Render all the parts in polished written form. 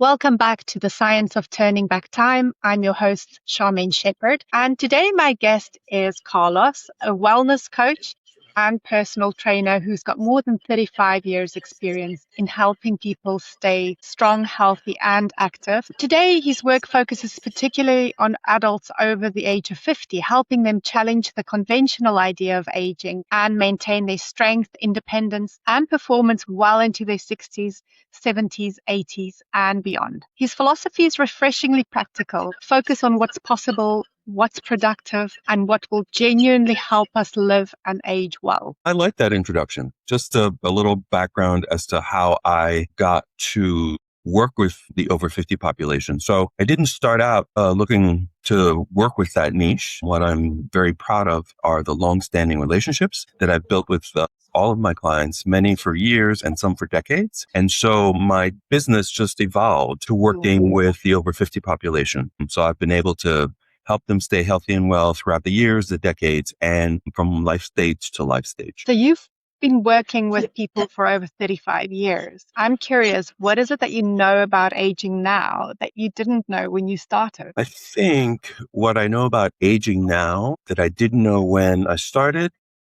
Welcome back to the Science of Turning Back Time. I'm your host, Charmaine Shepherd. And today my guest is Carlos, a wellness coach and personal trainer who's got more than 35 years experience in helping people stay strong, healthy, and active. Today, his work focuses particularly on adults over the age of 50, helping them challenge the conventional idea of aging and maintain their strength, independence, and performance well into their 60s, 70s, 80s, and beyond. His philosophy is refreshingly practical, focus on what's possible, what's productive, and what will genuinely help us live and age well. I like that introduction. Just a little background as to how I got to work with the over 50 population. So I didn't start out looking to work with that niche. What I'm very proud of are the long-standing relationships that I've built with all of my clients, many for years and some for decades. And so my business just evolved to working with the over 50 population. So I've been able to help them stay healthy and well throughout the years, the decades, and from life stage to life stage. So you've been working with people for over 35 years. I'm curious, what is it that you know about aging now that you didn't know when you started? I think what I know about aging now that I didn't know when I started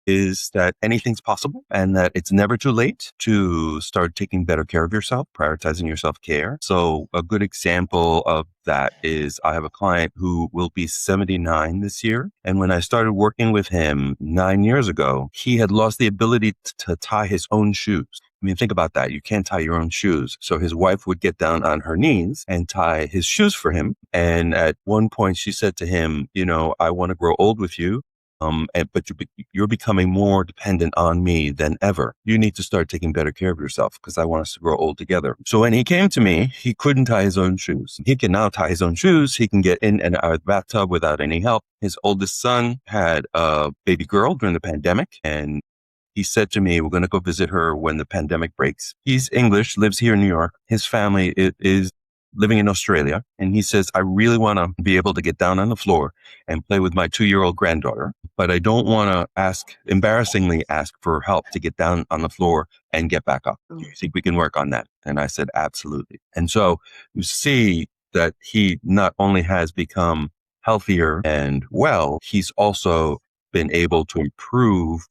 is that anything's possible and that it's never too late to start taking better care of yourself, prioritizing your self-care. So a good example of that is I have a client who will be 79 this year. And when I started working with him 9 years ago, he had lost the ability to tie his own shoes. I mean, think about that. You can't tie your own shoes. So his wife would get down on her knees and tie his shoes for him. And at one point she said to him, I want to grow old with you. But you're becoming more dependent on me than ever. You need to start taking better care of yourself because I want us to grow old together. So when he came to me, he couldn't tie his own shoes. He can now tie his own shoes. He can get in and out of the bathtub without any help. His oldest son had a baby girl during the pandemic, and he said to me, we're going to go visit her when the pandemic breaks. He's English, lives here in New York. His family is living in Australia. And he says, I really want to be able to get down on the floor and play with my 2-year-old granddaughter, but I don't want to embarrassingly ask for help to get down on the floor and get back up. Do you think we can work on that? And I said, absolutely. And so you see that he not only has become healthier and well, he's also been able to improve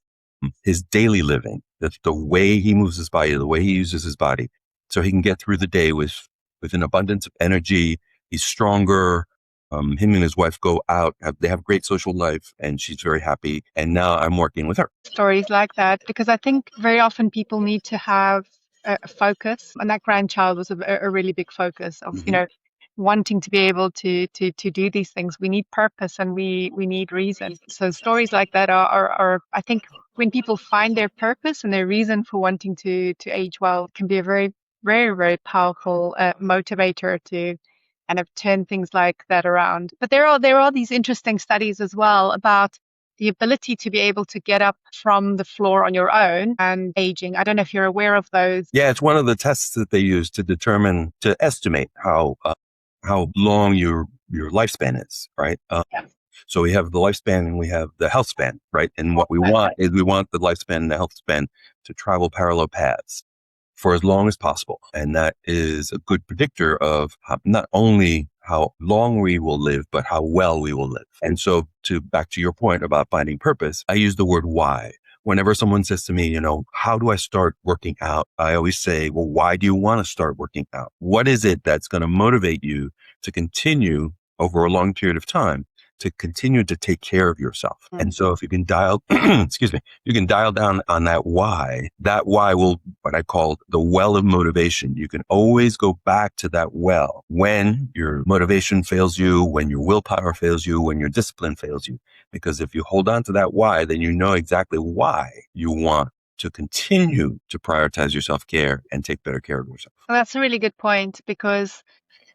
his daily living, the way he moves his body, the way he uses his body, so he can get through the day with an abundance of energy. He's stronger. Him and his wife go out. They have great social life, and she's very happy. And now I'm working with her. Stories like that, because I think very often people need to have a focus, and that grandchild was a really big focus of, wanting to be able to do these things. We need purpose and we need reason. So stories like that are I think when people find their purpose and their reason for wanting to age well, it can be a very, very, very powerful motivator to kind of turn things like that around. But there are these interesting studies as well about the ability to be able to get up from the floor on your own and aging. I don't know if you're aware of those. Yeah, it's one of the tests that they use to estimate how long your lifespan is, right? So we have the lifespan and we have the health span, right? And what we want is we want the lifespan and the health span to travel parallel paths for as long as possible. And that is a good predictor of not only how long we will live, but how well we will live. And so back to your point about finding purpose, I use the word why. Whenever someone says to me, how do I start working out? I always say, well, why do you want to start working out? What is it that's going to motivate you to continue over a long period of time to continue to take care of yourself? Mm-hmm. And so if you can you can dial down on that why will, what I call the well of motivation. You can always go back to that well when your motivation fails you, when your willpower fails you, when your discipline fails you. Because if you hold on to that why, then you know exactly why you want to continue to prioritize your self-care and take better care of yourself. Well, that's a really good point, because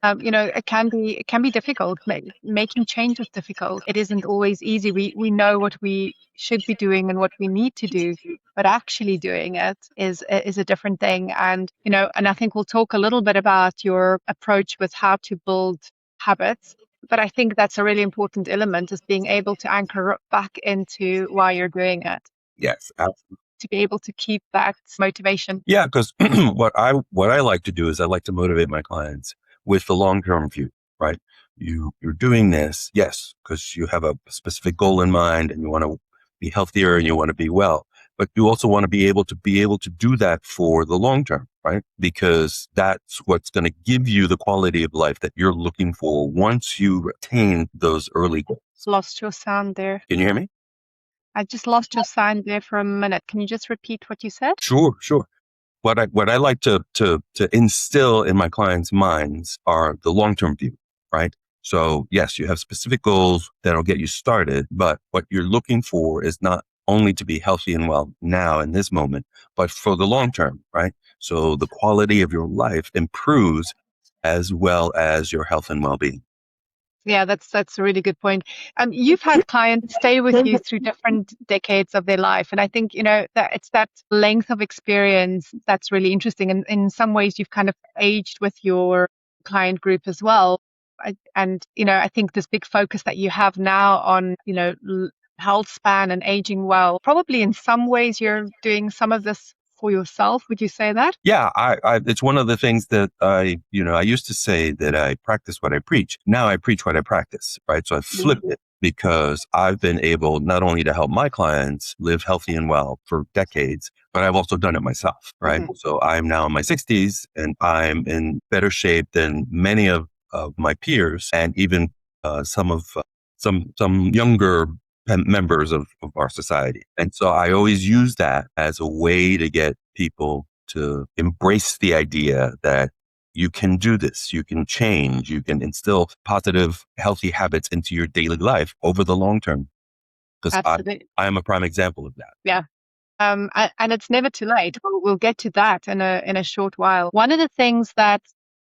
it can be difficult. Making change is difficult. It isn't always easy. We know what we should be doing and what we need to do, but actually doing it is a different thing. And and I think we'll talk a little bit about your approach with how to build habits. But I think that's a really important element, is being able to anchor back into why you're doing it. Yes, absolutely. To be able to keep that motivation. Yeah, because what I like to do is I like to motivate my clients with the long-term view, right? You're doing this, yes, because you have a specific goal in mind and you want to be healthier and you want to be well, but you also want to be able to do that for the long term, right? Because that's what's going to give you the quality of life that you're looking for once you attain those early goals. Lost your sound there. Can you hear me? I just lost your sound there for a minute. Can you just repeat what you said? Sure. What I like to instill in my clients' minds are the long-term view, right? So yes, you have specific goals that'll get you started, but what you're looking for is not only to be healthy and well now in this moment, but for the long term, right? So the quality of your life improves as well as your health and well-being. Yeah, that's a really good point. You've had clients stay with you through different decades of their life, and I think that it's that length of experience that's really interesting. And in some ways, you've kind of aged with your client group as well. I think this big focus that you have now on health span and aging well, probably in some ways you're doing some of this for yourself. Would you say that? Yeah, it's one of the things that I used to say that I practice what I preach. Now I preach what I practice, right? So I flipped it because I've been able not only to help my clients live healthy and well for decades, but I've also done it myself, right? So I'm now in my 60s and I'm in better shape than many of my peers and even some younger members of our society. And so I always use that as a way to get people to embrace the idea that you can do this, you can change, you can instill positive, healthy habits into your daily life over the long term. Because I am a prime example of that. Yeah. And it's never too late. We'll get to that in a short while. One of the things that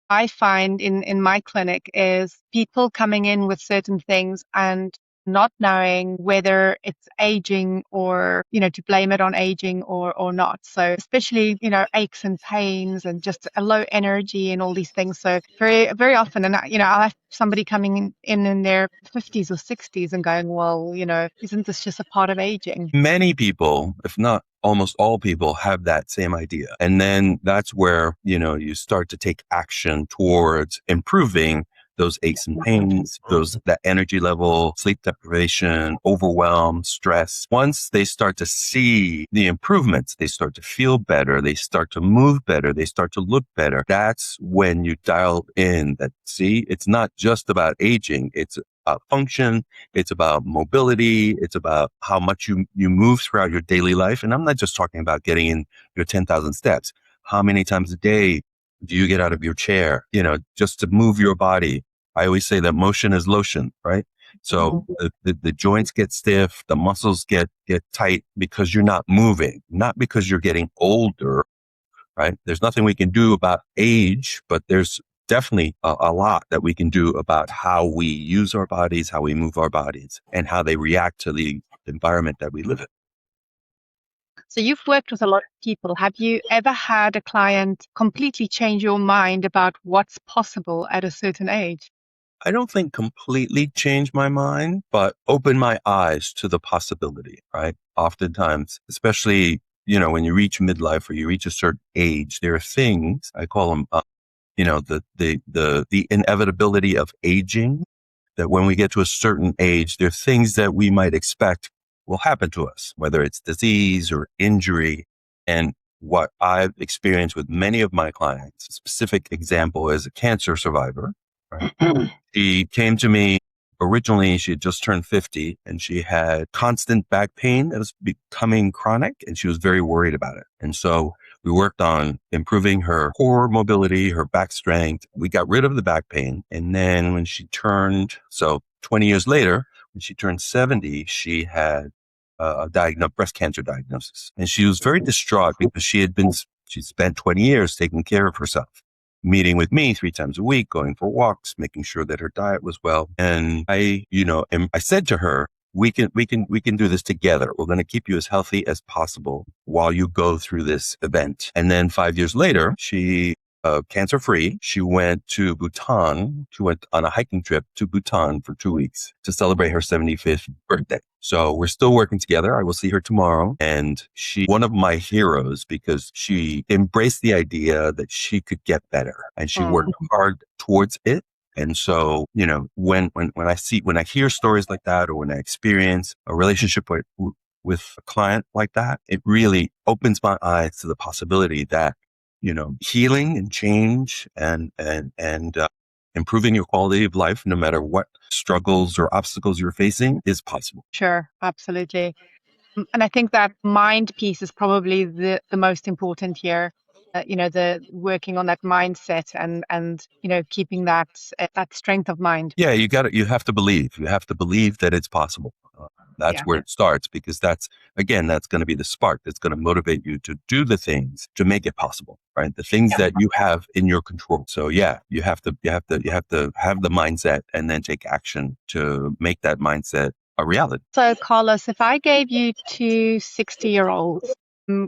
I find in my clinic is people coming in with certain things and not knowing whether it's aging or, to blame it on aging or not. So especially, aches and pains and just a low energy and all these things. So very, very often, and I'll have somebody coming in their 50s or 60s and going, well, isn't this just a part of aging? Many people, if not almost all people, have that same idea. And then that's where, you start to take action towards improving those aches and pains, that energy level, sleep deprivation, overwhelm, stress. Once they start to see the improvements, they start to feel better, they start to move better, they start to look better. That's when you dial in that, see, it's not just about aging. It's about function. It's about mobility. It's about how much you move throughout your daily life. And I'm not just talking about getting in your 10,000 steps. How many times a day do you get out of your chair, just to move your body? I always say that motion is lotion, right? So the joints get stiff, the muscles get tight because you're not moving, not because you're getting older, right? There's nothing we can do about age, but there's definitely a lot that we can do about how we use our bodies, how we move our bodies, and how they react to the environment that we live in. So you've worked with a lot of people. Have you ever had a client completely change your mind about what's possible at a certain age? I don't think completely change my mind, but open my eyes to the possibility, right? Oftentimes, especially, when you reach midlife or you reach a certain age, there are things, I call them, the inevitability of aging, that when we get to a certain age, there are things that we might expect will happen to us, whether it's disease or injury. And what I've experienced with many of my clients, a specific example is a cancer survivor. Right? She came to me originally, she had just turned 50 and she had constant back pain that was becoming chronic and she was very worried about it. And so we worked on improving her core mobility, her back strength. We got rid of the back pain. And then when she turned, 20 years later, when she turned 70, she had a breast cancer diagnosis. And she was very distraught because she spent 20 years taking care of herself, meeting with me 3 times a week, going for walks, making sure that her diet was well. And I said to her, we can do this together. We're going to keep you as healthy as possible while you go through this event. And then 5 years later, she, cancer-free, she went to Bhutan. She went on a hiking trip to Bhutan for 2 weeks to celebrate her 75th birthday. So we're still working together. I will see her tomorrow. And she's one of my heroes because she embraced the idea that she could get better and she worked hard towards it. And so, when I hear stories like that, or when I experience a relationship with a client like that, it really opens my eyes to the possibility that, healing and change and improving your quality of life, no matter what struggles or obstacles you're facing, is possible. Sure, absolutely. And I think that mind piece is probably the most important here. The working on that mindset and keeping that strength of mind. Yeah, you have to believe. You have to believe that it's possible. That's where it starts, because that's going to be the spark that's going to motivate you to do the things to make it possible, right? The things that you have in your control. So yeah, you have to have the mindset and then take action to make that mindset a reality. So Carlos, if I gave you two 60-year-olds,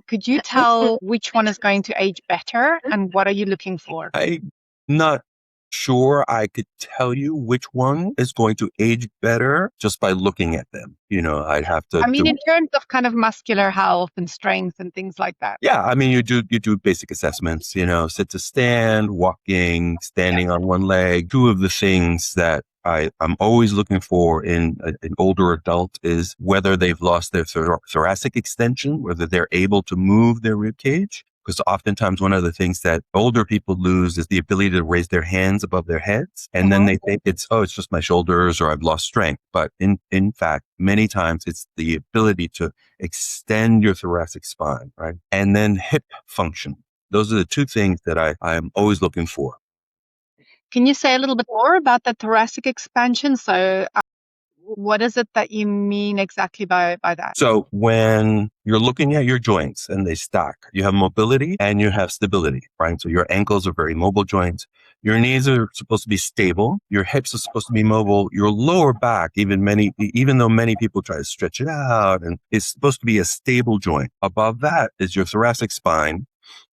could you tell which one is going to age better and what are you looking for? I'm not sure I could tell you which one is going to age better just by looking at them. I'd have to. I mean, in terms of kind of muscular health and strength and things like that. Yeah, I mean, you do basic assessments. Sit to stand, walking, standing on one leg. Two of the things that I'm always looking for in an older adult is whether they've lost their thoracic extension, whether they're able to move their rib cage. Because oftentimes one of the things that older people lose is the ability to raise their hands above their heads. And then they think it's just my shoulders or I've lost strength. But in fact, many times it's the ability to extend your thoracic spine, right? And then hip function. Those are the two things that I'm always looking for. Can you say a little bit more about the thoracic expansion? So what is it that you mean exactly by that? So when you're looking at your joints and they stack, you have mobility and you have stability, right? So your ankles are very mobile joints. Your knees are supposed to be stable. Your hips are supposed to be mobile. Your lower back, even though many people try to stretch it out, and it's supposed to be a stable joint. Above that is your thoracic spine,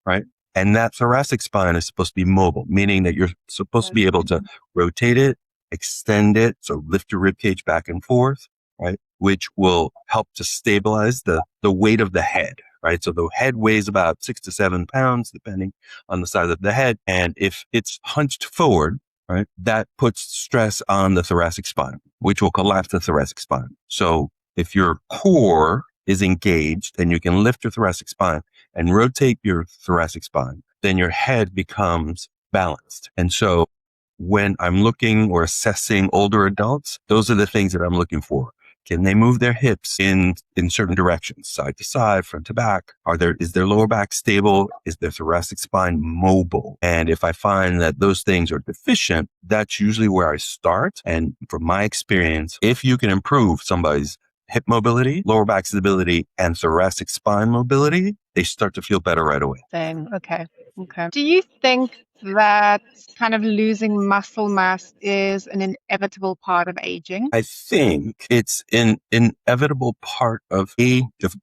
right? And that thoracic spine is supposed to be mobile, meaning that you're supposed to be able to rotate it, extend it. So lift your rib cage back and forth, right? Which will help to stabilize the weight of the head, right? So the head weighs about 6 to 7 pounds, depending on the size of the head. And if it's hunched forward, right, that puts stress on the thoracic spine, which will collapse the thoracic spine. So if your core is engaged and you can lift your thoracic spine and rotate your thoracic spine, then your head becomes balanced. And so when I'm looking or assessing older adults, those are the things that I'm looking for. Can they move their hips in certain directions, side to side, front to back? Is their lower back stable? Is their thoracic spine mobile? And if I find that those things are deficient, that's usually where I start. And from my experience, if you can improve somebody's hip mobility, lower back stability, and thoracic spine mobility, they start to feel better right away. Okay. Do you think that kind of losing muscle mass is an inevitable part of aging? I think it's an inevitable part of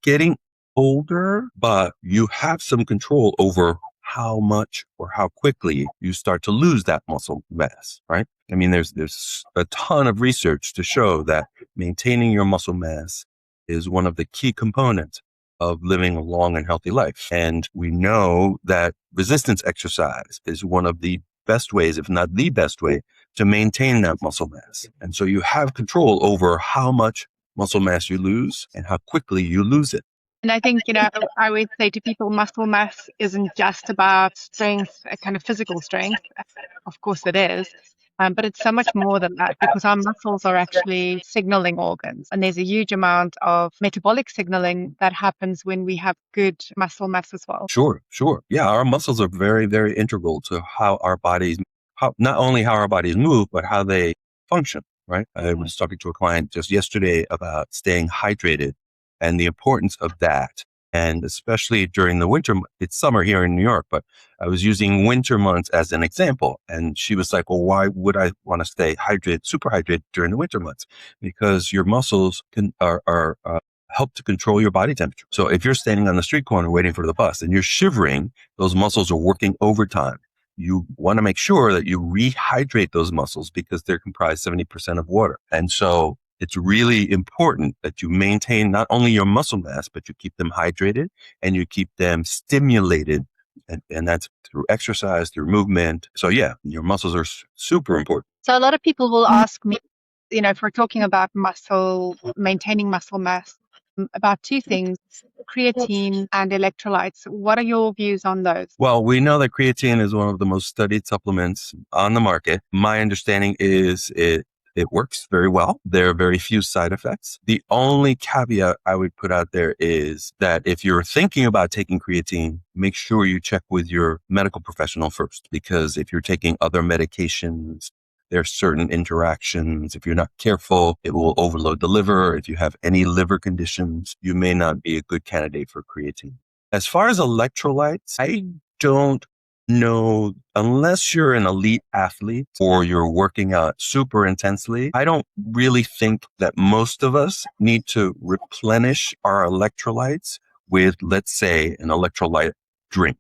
getting older, but you have some control over how much or how quickly you start to lose that muscle mass, right? I mean, there's a ton of research to show that maintaining your muscle mass is one of the key components of living a long and healthy life. And we know that resistance exercise is one of the best ways, if not the best way, to maintain that muscle mass. And so you have control over how much muscle mass you lose and how quickly you lose it. And I think, I would say to people, muscle mass isn't just about strength, kind of physical strength. Of course it is. But it's so much more than that, because our muscles are actually signaling organs. And there's a huge amount of metabolic signaling that happens when we have good muscle mass as well. Sure. Yeah, our muscles are very, very integral to how our bodies, not only how our bodies move, but how they function, right? I was talking to a client just yesterday about staying hydrated and the importance of that. And especially during the winter, it's summer here in New York, but I was using winter months as an example. And she was like, well, why would I want to stay super hydrated during the winter months? Because your muscles are help to control your body temperature. So if you're standing on the street corner waiting for the bus and you're shivering, those muscles are working overtime. You want to make sure that you rehydrate those muscles because they're comprised 70% of water. And so it's really important that you maintain not only your muscle mass, but you keep them hydrated and you keep them stimulated. And that's through exercise, through movement. So yeah, your muscles are super important. So a lot of people will ask me, if we're talking about maintaining muscle mass, about two things, creatine and electrolytes. What are your views on those? Well, we know that creatine is one of the most studied supplements on the market. My understanding is it works very well. There are very few side effects. The only caveat I would put out there is that if you're thinking about taking creatine, make sure you check with your medical professional first, because if you're taking other medications, there are certain interactions. If you're not careful, it will overload the liver. If you have any liver conditions, you may not be a good candidate for creatine. As far as electrolytes, I don't know, unless you're an elite athlete or you're working out super intensely, I don't really think that most of us need to replenish our electrolytes with, let's say, an electrolyte drink,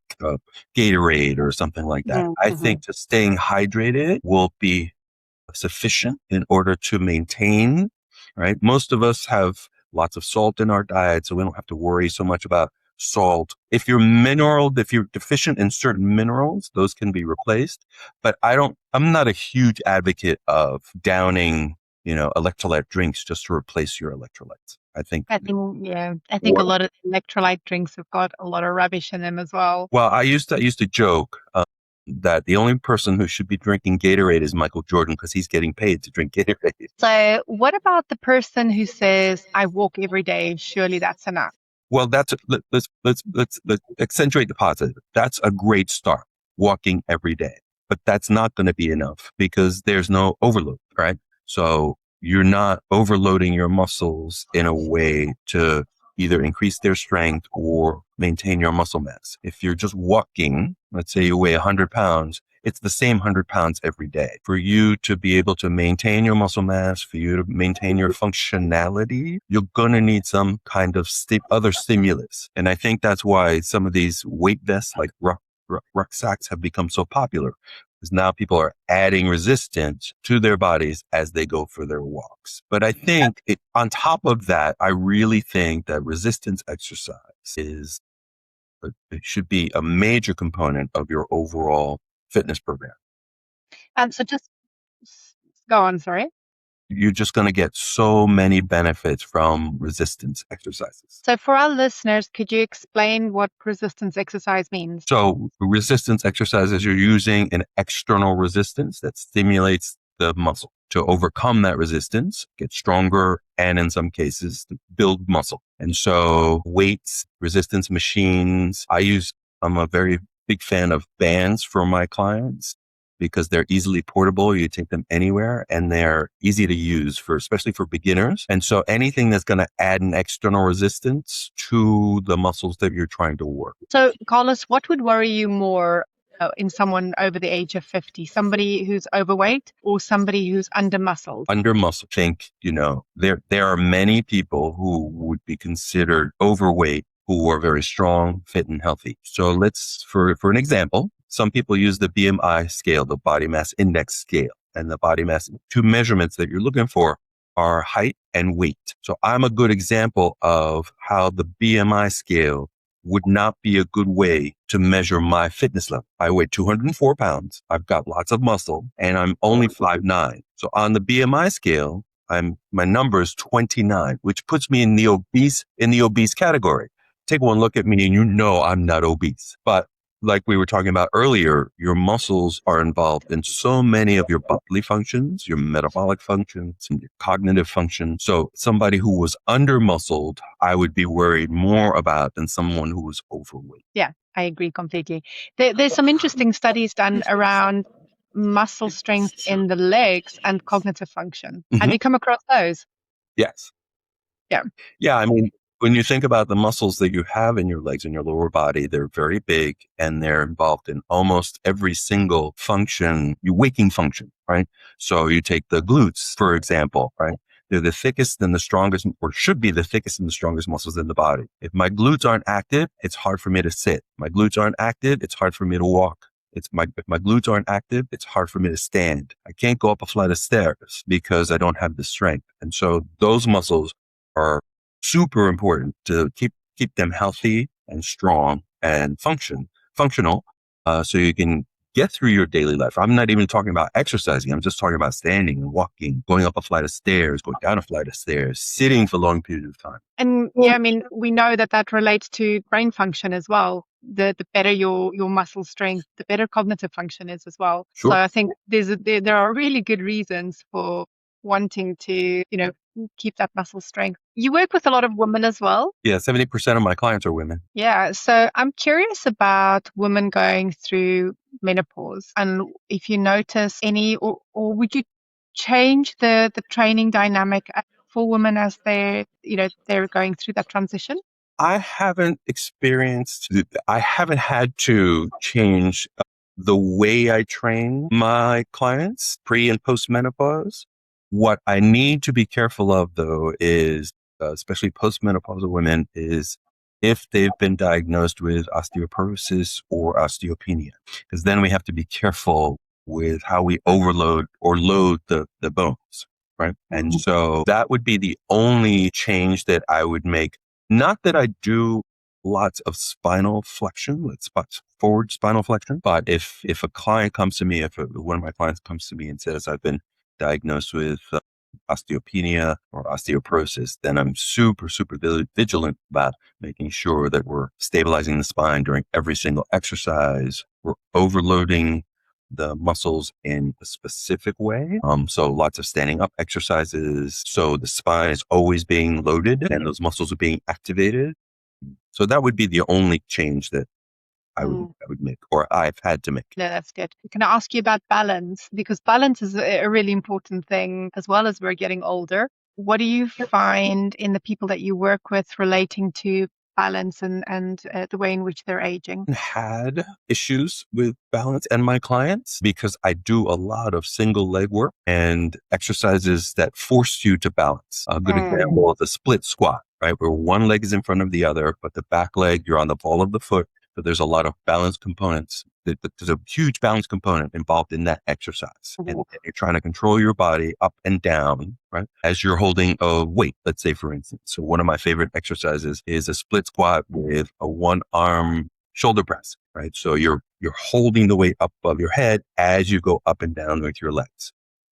Gatorade or something like that. Mm-hmm. I think just staying hydrated will be sufficient in order to maintain, right? Most of us have lots of salt in our diet, so we don't have to worry so much about salt. If you're deficient in certain minerals, those can be replaced. But I'm not a huge advocate of downing, electrolyte drinks just to replace your electrolytes. I think a lot of electrolyte drinks have got a lot of rubbish in them as well. Well, I used to joke that the only person who should be drinking Gatorade is Michael Jordan, because he's getting paid to drink Gatorade. So what about the person who says, I walk every day, surely that's enough? Well, let's accentuate the positive. That's a great start, walking every day, but that's not going to be enough because there's no overload, right? So you're not overloading your muscles in a way to either increase their strength or maintain your muscle mass. If you're just walking, let's say you weigh 100 pounds, it's the same 100 pounds every day. For you to be able to maintain your muscle mass, for you to maintain your functionality, you're going to need some kind of other stimulus. And I think that's why some of these weight vests like rucksacks have become so popular, because now people are adding resistance to their bodies as they go for their walks. But I think on top of that, I really think that resistance exercise it should be a major component of your overall fitness program. So just go on, sorry. You're just going to get so many benefits from resistance exercises. So for our listeners, could you explain what resistance exercise means? So resistance exercises, you're using an external resistance that stimulates the muscle to overcome that resistance, get stronger, and in some cases, build muscle. And so weights, resistance machines, I'm a very big fan of bands for my clients because they're easily portable. You take them anywhere and they're easy to use especially for beginners. And so anything that's going to add an external resistance to the muscles that you're trying to work. So Carlos, what would worry you more in someone over the age of 50, somebody who's overweight or somebody who's under-muscled? Under-muscled. I think, there are many people who would be considered overweight who are very strong, fit, and healthy. So for an example, some people use the BMI scale, the body mass index scale, and the body mass. Two measurements that you're looking for are height and weight. So I'm a good example of how the BMI scale would not be a good way to measure my fitness level. I weigh 204 pounds. I've got lots of muscle and I'm only 5'9". So on the BMI scale, my number is 29, which puts me in the obese category. Take one look at me and I'm not obese. But like we were talking about earlier, your muscles are involved in so many of your bodily functions, your metabolic functions, and your cognitive functions. So somebody who was under-muscled, I would be worried more about than someone who was overweight. Yeah, I agree completely. There's some interesting studies done around muscle strength in the legs and cognitive function. Mm-hmm. Have you come across those? Yes. Yeah. Yeah, I mean, when you think about the muscles that you have in your legs and your lower body, they're very big and they're involved in almost every single function, your waking function, right? So you take the glutes, for example, right? They're the thickest and the strongest, or should be the thickest and the strongest muscles in the body. If my glutes aren't active, it's hard for me to sit. My glutes aren't active, it's hard for me to walk. if my glutes aren't active, it's hard for me to stand. I can't go up a flight of stairs because I don't have the strength. And so those muscles are super important to keep them healthy and strong and functional, so you can get through your daily life. I'm not even talking about exercising. I'm just talking about standing and walking, going up a flight of stairs, going down a flight of stairs, sitting for long periods of time. And yeah, I mean, we know that relates to brain function as well. The better your muscle strength, the better cognitive function is as well. Sure. So I think there are really good reasons for wanting to, keep that muscle strength. You work with a lot of women as well. Yeah, 70% of my clients are women. Yeah. So I'm curious about women going through menopause, and if you notice any, or would you change the training dynamic for women as they're going through that transition? I haven't had to change the way I train my clients pre and post menopause. What I need to be careful of, though, is especially postmenopausal women, is if they've been diagnosed with osteoporosis or osteopenia, because then we have to be careful with how we overload or load the bones, right? And so that would be the only change that I would make. Not that I do lots of spinal flexion, forward spinal flexion, but if a client comes to me, if one of my clients comes to me and says, I've been diagnosed with osteopenia or osteoporosis, then I'm super, super vigilant about making sure that we're stabilizing the spine during every single exercise. We're overloading the muscles in a specific way. So lots of standing up exercises. So the spine is always being loaded and those muscles are being activated. So that would be the only change that I would make, or I've had to make. No, that's good. Can I ask you about balance? Because balance is a really important thing as well as we're getting older. What do you find in the people that you work with relating to balance and the way in which they're aging? Had issues with balance and my clients because I do a lot of single leg work and exercises that force you to balance. A good example is a split squat, right? Where one leg is in front of the other, but the back leg, you're on the ball of the foot. So there's a lot of balance components. There's a huge balance component involved in that exercise. And you're trying to control your body up and down, right? As you're holding a weight, let's say, for instance. So one of my favorite exercises is a split squat with a one arm shoulder press, right? So you're holding the weight up above your head as you go up and down with your legs.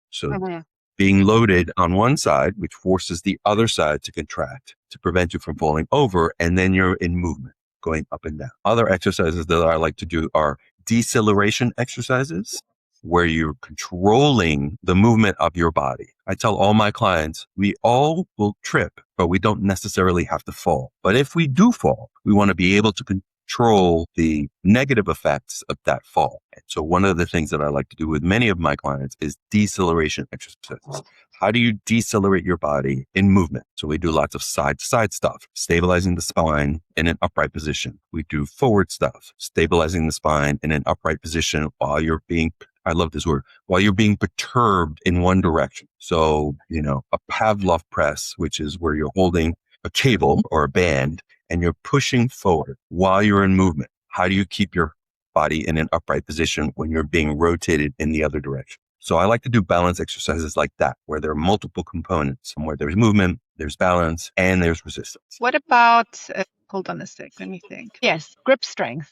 So being loaded on one side, which forces the other side to contract to prevent you from falling over. And then you're in movement, going up and down. Other exercises that I like to do are deceleration exercises, where you're controlling the movement of your body. I tell all my clients, we all will trip, but we don't necessarily have to fall. But if we do fall, we want to be able to control the negative effects of that fall. And so one of the things that I like to do with many of my clients is deceleration exercises. How do you decelerate your body in movement? So we do lots of side-to-side stuff, stabilizing the spine in an upright position. We do forward stuff, stabilizing the spine in an upright position while you're being, I love this word, while you're being perturbed in one direction. So, a Pavlov press, which is where you're holding a cable or a band and you're pushing forward while you're in movement. How do you keep your body in an upright position when you're being rotated in the other direction? So I like to do balance exercises like that, where there are multiple components, where there's movement, there's balance, and there's resistance. What about, hold on a sec, let me think. Yes, grip strength.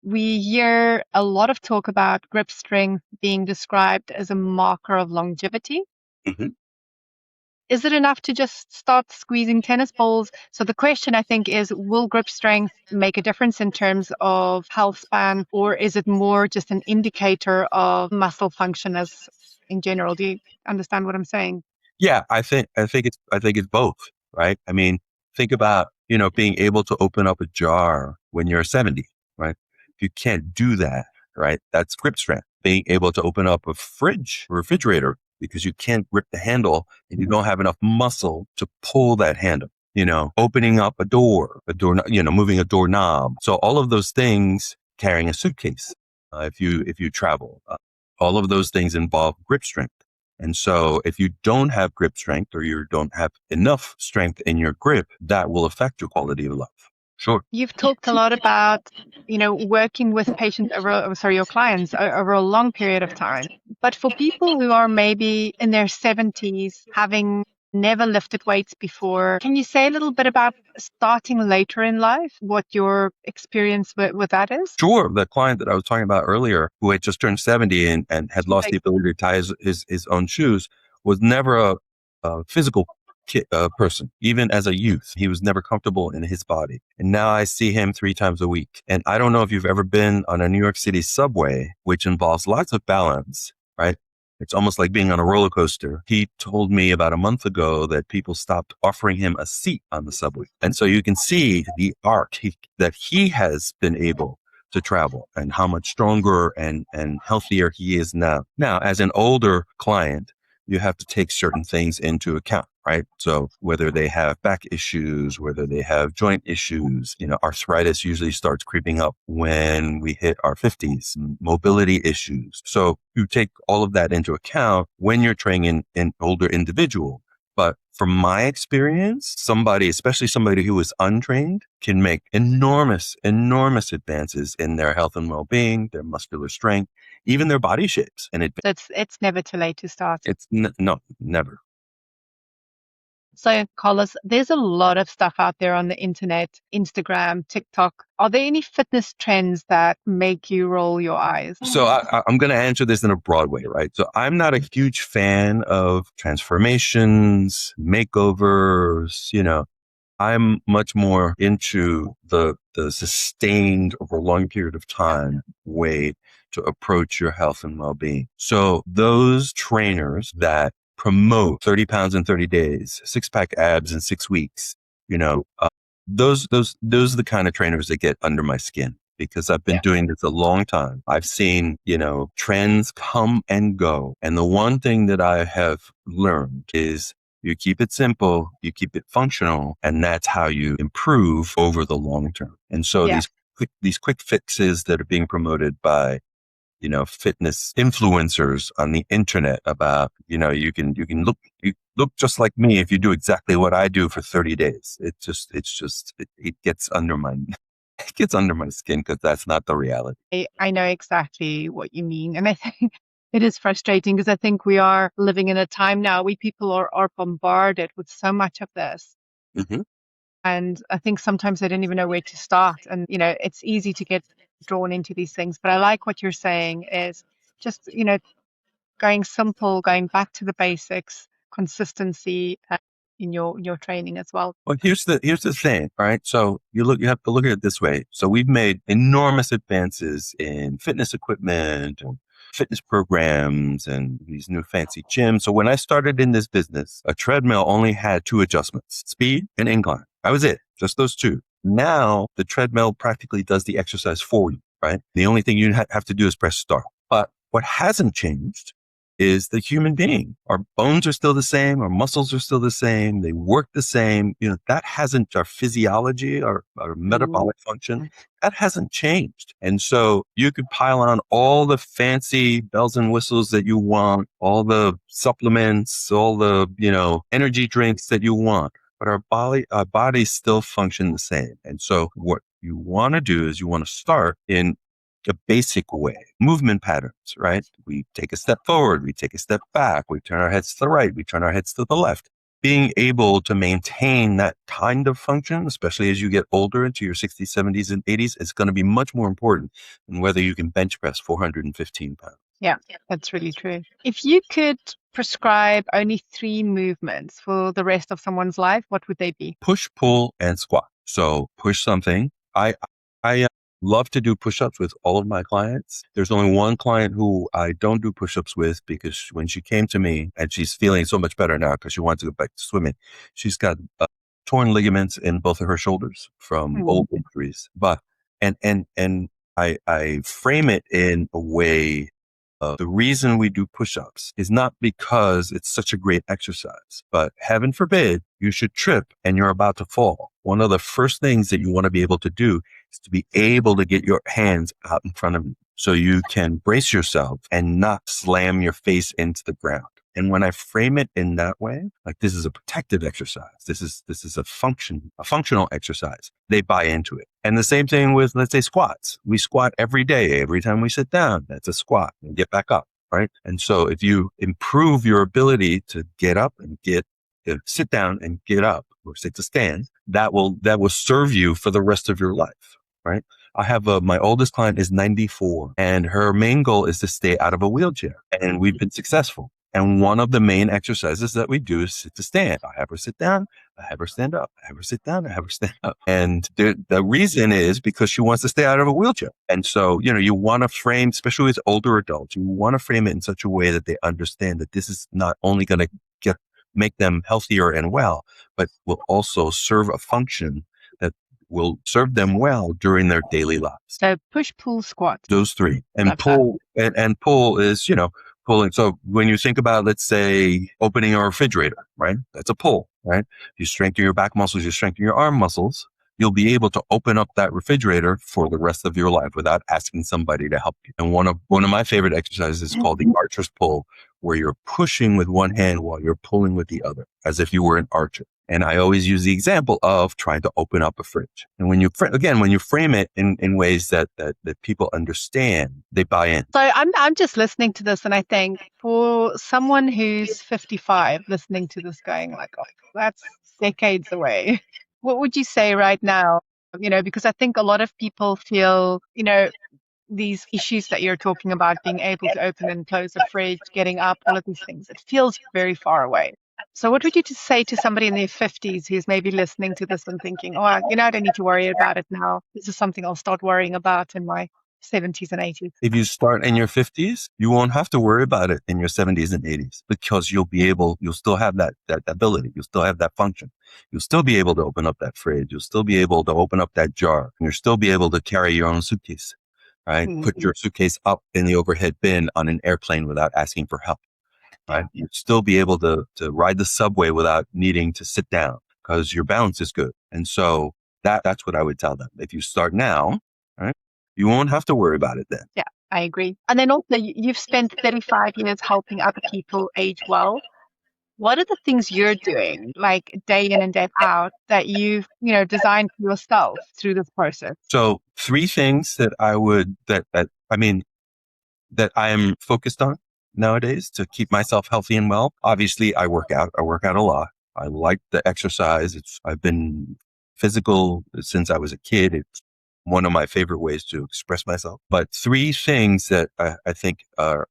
We hear a lot of talk about grip strength being described as a marker of longevity. Is it enough to just start squeezing tennis balls? So the question, I think, is, will grip strength make a difference in terms of health span, or is it more just an indicator of muscle function as in general? Do you understand what I'm saying? Yeah, I think it's both, right? I mean, think about, being able to open up a jar when you're 70, right? If you can't do that, right, that's grip strength. Being able to open up a refrigerator because you can't grip the handle and you don't have enough muscle to pull that handle, opening up a door, moving a doorknob. So all of those things, carrying a suitcase, if you travel, all of those things involve grip strength. And so if you don't have grip strength or you don't have enough strength in your grip, that will affect your quality of life. Sure. You've talked a lot about, working with patients your clients over a long period of time. But for people who are maybe in their 70s, having never lifted weights before, can you say a little bit about starting later in life, what your experience with that is? Sure. The client that I was talking about earlier, who had just turned 70 and had lost the ability to tie his own shoes, was never a physical person. Even as a youth, he was never comfortable in his body. And now I see him 3 times a week. And I don't know if you've ever been on a New York City subway, which involves lots of balance, right? It's almost like being on a roller coaster. He told me about a month ago that people stopped offering him a seat on the subway. And so you can see the arc that he has been able to travel and how much stronger and healthier he is now. Now, as an older client, you have to take certain things into account, right? So whether they have back issues, whether they have joint issues, arthritis usually starts creeping up when we hit our 50s, mobility issues. So you take all of that into account when you're training an older individual. But from my experience, especially somebody who is untrained, can make enormous advances in their health and well-being, their muscular strength, even their body shapes. And it's never too late to start. It's no, never. So, Carlos, there's a lot of stuff out there on the internet, Instagram, TikTok. Are there any fitness trends that make you roll your eyes? So I'm going to answer this in a broad way, right? So I'm not a huge fan of transformations, makeovers, I'm much more into the sustained over a long period of time way to approach your health and well-being. So those trainers that promote 30 pounds in 30 days, 6-pack abs in 6 weeks, those are the kind of trainers that get under my skin, because I've been doing this a long time. I've seen, trends come and go. And the one thing that I have learned is you keep it simple, you keep it functional, and that's how you improve over the long term. And so these quick fixes that are being promoted by, fitness influencers on the internet about, you can look just like me if you do exactly what I do for 30 days. It gets under my skin, because that's not the reality. I know exactly what you mean. And I think it is frustrating, because I think we are living in a time now where people are bombarded with so much of this. Mm-hmm. And I think sometimes they don't even know where to start. And, it's easy to get drawn into these things. But I like what you're saying is just, going simple, going back to the basics, consistency in your training as well. Well, here's the thing, right? So you have to look at it this way. So we've made enormous advances in fitness equipment and fitness programs and these new fancy gyms. So when I started in this business, a treadmill only had 2 adjustments: speed and incline. That was it, just those 2. Now the treadmill practically does the exercise for you, right? The only thing you have to do is press start. But what hasn't changed is the human being. Our bones are still the same. Our muscles are still the same. They work the same. That hasn't, our physiology, our metabolic function, that hasn't changed. And so you could pile on all the fancy bells and whistles that you want, all the supplements, all the, energy drinks that you want, but our bodies still function the same. And so what you want to do is you want to start in a basic way, movement patterns, right? We take a step forward, we take a step back, we turn our heads to the right, we turn our heads to the left. Being able to maintain that kind of function, especially as you get older into your 60s, 70s, and 80s, is going to be much more important than whether you can bench press 415 pounds. Yeah, that's really true. If you could prescribe only 3 movements for the rest of someone's life, what would they be? Push, pull, and squat. So push something. I love to do push-ups with all of my clients. There's only one client who I don't do push-ups with, because when she came to me, and she's feeling so much better now because she wants to go back to swimming, she's got torn ligaments in both of her shoulders from old injuries. But and I frame it in a way. The reason we do push-ups is not because it's such a great exercise, but heaven forbid you should trip and you're about to fall. One of the first things that you want to be able to do is to be able to get your hands out in front of you so you can brace yourself and not slam your face into the ground. And when I frame it in that way, like this is a protective exercise, this is a functional exercise, they buy into it. And the same thing with, let's say, squats. We squat every day. Every time we sit down, that's a squat, and get back up, right? And so if you improve your ability to get up and to sit down and get up, or sit to stand, that will serve you for the rest of your life, right? I have my oldest client is 94, and her main goal is to stay out of a wheelchair, and we've been successful. And one of the main exercises that we do is sit to stand. I have her sit down, I have her stand up, I have her sit down, I have her stand up. And the reason is because she wants to stay out of a wheelchair. And so, you want to frame, especially with older adults, you want to frame it in such a way that they understand that this is not only going to make them healthier and well, but will also serve a function that will serve them well during their daily lives. So push, pull, squat. Those three. And pull, and pull is, pulling. So when you think about, let's say, opening a refrigerator, right? That's a pull, right? You strengthen your back muscles, you strengthen your arm muscles, you'll be able to open up that refrigerator for the rest of your life without asking somebody to help you. And one of my favorite exercises is called the archer's pull, where you're pushing with one hand while you're pulling with the other, as if you were an archer. And I always use the example of trying to open up a fridge. And when you frame it in ways that people understand, they buy in. So I'm just listening to this, and I think for someone who's 55 listening to this going like, oh, that's decades away. What would you say right now? Because I think a lot of people feel, these issues that you're talking about, being able to open and close a fridge, getting up, all of these things, it feels very far away. So what would you just say to somebody in their 50s who's maybe listening to this and thinking, oh, I don't need to worry about it now. This is something I'll start worrying about in my 70s and 80s. If you start in your 50s, you won't have to worry about it in your 70s and 80s, because you'll still have that ability. You'll still have that function. You'll still be able to open up that fridge. You'll still be able to open up that jar. And you'll still be able to carry your own suitcase, right? Mm-hmm. Put your suitcase up in the overhead bin on an airplane without asking for help, right? You'll still be able to ride the subway without needing to sit down because your balance is good. And so that's what I would tell them. If you start now, right, you won't have to worry about it then. Yeah, I agree. And then also, you've spent 35 years helping other people age well. What are the things you're doing, like day in and day out, that you've, designed for yourself through this process? So 3 things that I am focused on nowadays to keep myself healthy and well. Obviously, I work out a lot. I like the exercise. I've been physical since I was a kid. It's one of my favorite ways to express myself. But 3 things that I think are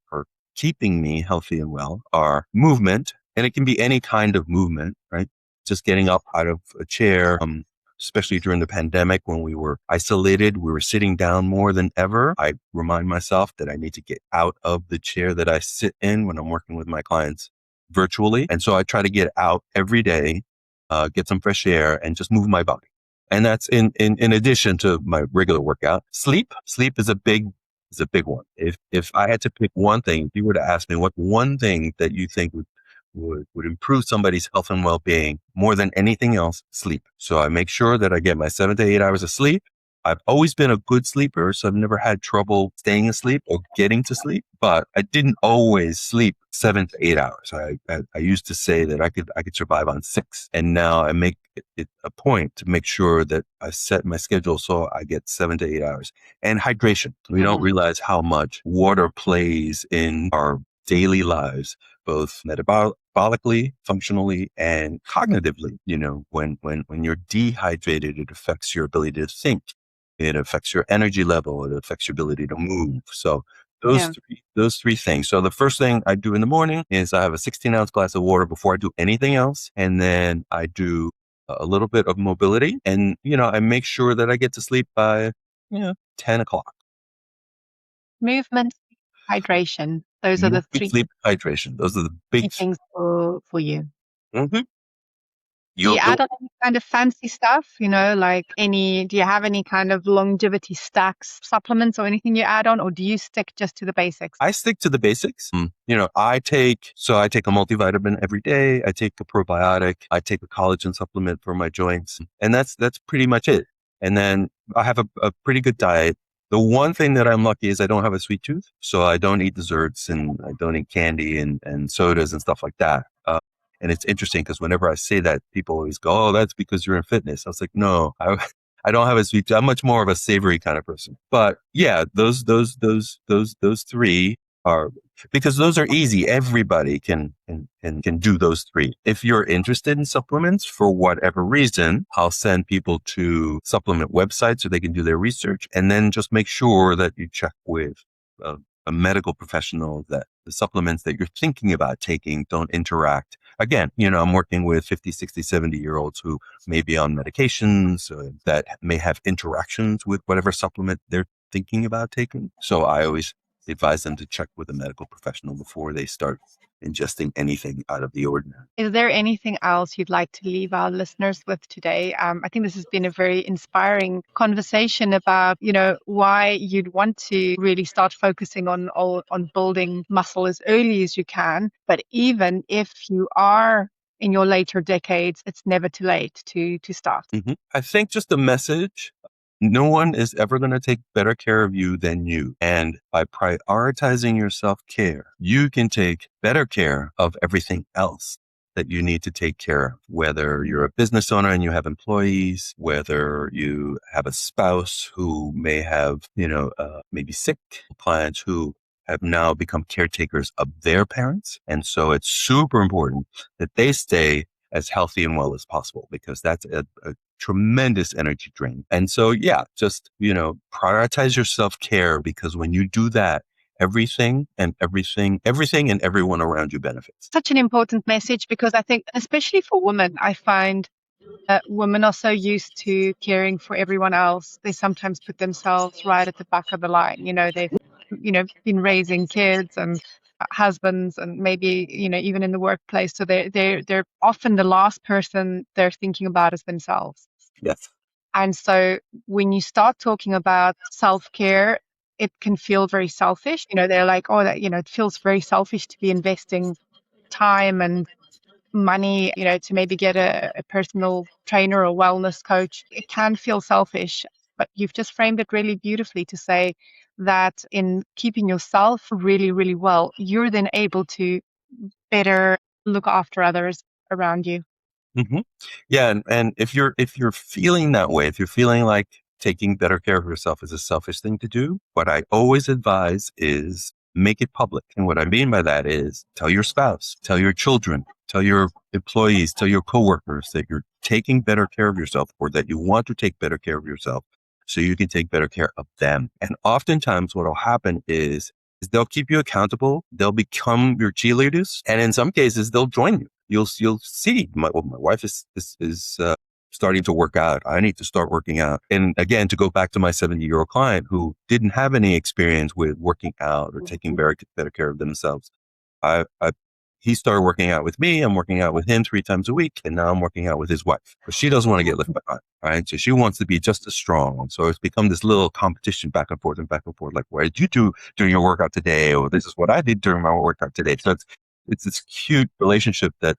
keeping me healthy and well are movement. And it can be any kind of movement, right? Just getting up out of a chair, especially during the pandemic when we were isolated, we were sitting down more than ever. I remind myself that I need to get out of the chair that I sit in when I'm working with my clients virtually. And so I try to get out every day, get some fresh air and just move my body. And that's in addition to my regular workout. Sleep is a big one. If I had to pick one thing, if you were to ask me what one thing that you think would improve somebody's health and well-being more than anything else, sleep. So I make sure that I get my 7 to 8 hours of sleep. I've always been a good sleeper, so I've never had trouble staying asleep or getting to sleep, but I didn't always sleep 7 to 8 hours. I used to say that I could survive on 6. And now I make it a point to make sure that I set my schedule so I get 7 to 8 hours. And hydration. We don't realize how much water plays in our daily lives, both metabolically, functionally, and cognitively. When you're dehydrated, it affects your ability to think. It affects your energy level. It affects your ability to move. So those 3 things. So the first thing I do in the morning is I have a 16-ounce glass of water before I do anything else. And then I do a little bit of mobility. And, I make sure that I get to sleep by, 10 o'clock. Movement, hydration. Those are the 3 sleep, hydration. Those are the big things for you. Mm-hmm. Do you add on any kind of fancy stuff? Do you have any kind of longevity stacks, supplements, or anything you add on, or do you stick just to the basics? I stick to the basics. I take a multivitamin every day. I take a probiotic. I take a collagen supplement for my joints, and that's pretty much it. And then I have a pretty good diet. The one thing that I'm lucky is I don't have a sweet tooth. So I don't eat desserts and I don't eat candy and sodas and stuff like that. And it's interesting because whenever I say that, people always go, "Oh, that's because you're in fitness." I was like, "No, I don't have a sweet tooth. I'm much more of a savory kind of person." But yeah, those three are, because those are easy. Everybody can do those three. If you're interested in supplements for whatever reason, I'll send people to supplement websites so they can do their research, and then just make sure that you check with a medical professional that the supplements that you're thinking about taking don't interact. Again, I'm working with 50, 60, 70-year-olds who may be on medications that may have interactions with whatever supplement they're thinking about taking. So I always advise them to check with a medical professional before they start ingesting anything out of the ordinary. Is there anything else you'd like to leave our listeners with today? I think this has been a very inspiring conversation about, why you'd want to really start focusing on building muscle as early as you can. But even if you are in your later decades, it's never too late to start. Mm-hmm. I think just the message, no one is ever going to take better care of you than you. And by prioritizing your self-care, you can take better care of everything else that you need to take care of, whether you're a business owner and you have employees, whether you have a spouse who may have, maybe sick clients who have now become caretakers of their parents. And so it's super important that they stay as healthy and well as possible, because that's a tremendous energy drain. And so, yeah, just, prioritize your self-care, because when you do that, everything and everyone around you benefits. Such an important message, because I think, especially for women, I find women are so used to caring for everyone else. They sometimes put themselves right at the back of the line. They've, been raising kids and husbands, and maybe, even in the workplace. So they're often the last person they're thinking about is themselves. Yes. And so when you start talking about self-care, it can feel very selfish. They're like, oh, that, it feels very selfish to be investing time and money, to maybe get a personal trainer or wellness coach. It can feel selfish, but you've just framed it really beautifully to say that in keeping yourself really, really well, you're then able to better look after others around you. Mm-hmm. Yeah. And if you're feeling that way, if you're feeling like taking better care of yourself is a selfish thing to do, what I always advise is make it public. And what I mean by that is tell your spouse, tell your children, tell your employees, tell your coworkers that you're taking better care of yourself, or that you want to take better care of yourself so you can take better care of them. And oftentimes what will happen is they'll keep you accountable. They'll become your cheerleaders. And in some cases, they'll join you. You'll see my wife is starting to work out. I need to start working out. And again, to go back to my 70-year-old client who didn't have any experience with working out or taking better care of themselves. He started working out with me. I'm working out with him 3 times a week. And now I'm working out with his wife. But she doesn't want to get left behind, right? So she wants to be just as strong. And so it's become this little competition back and forth. Like, what did you do during your workout today? Or this is what I did during my workout today. So it's this cute relationship that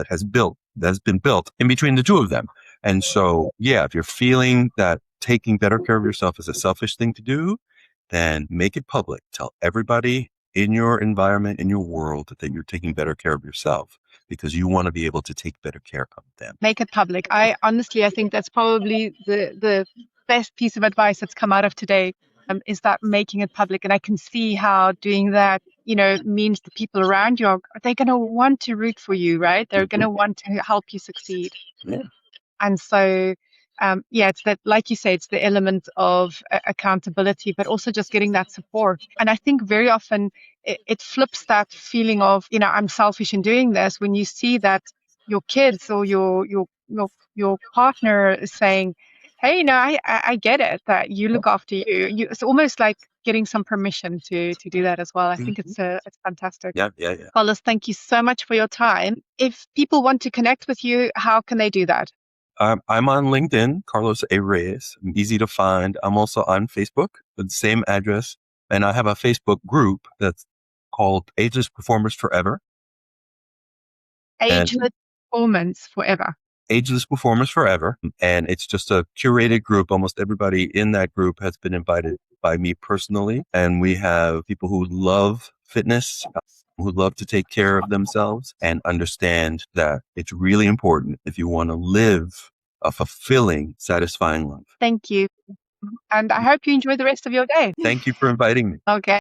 has been built in between the two of them. And so, yeah, if you're feeling that taking better care of yourself is a selfish thing to do, then make it public. Tell everybody in your environment, in your world, that you're taking better care of yourself, because you want to be able to take better care of them. Make it public. I think that's probably the best piece of advice that's come out of today, is that making it public. And I can see how doing that, means the people around you they're going to want to root for you, right? They're going to want to help you succeed. Yeah. And so, it's that, like you say, it's the element of accountability, but also just getting that support. And I think very often it flips that feeling of, I'm selfish in doing this, when you see that your kids or your partner is saying, hey, I get it that you look after you. It's almost like getting some permission to do that as well. I think it's fantastic. Yeah. Carlos, thank you so much for your time. If people want to connect with you, how can they do that? I'm on LinkedIn, Carlos A. Reyes. I'm easy to find. I'm also on Facebook with the same address. And I have a Facebook group that's called Ageless Performers Forever. Ageless Performance Forever. Ageless Performers Forever. And it's just a curated group. Almost everybody in that group has been invited by me personally. And we have people who love fitness, who love to take care of themselves and understand that it's really important if you want to live a fulfilling, satisfying life. Thank you. And I hope you enjoy the rest of your day. Thank you for inviting me. Okay.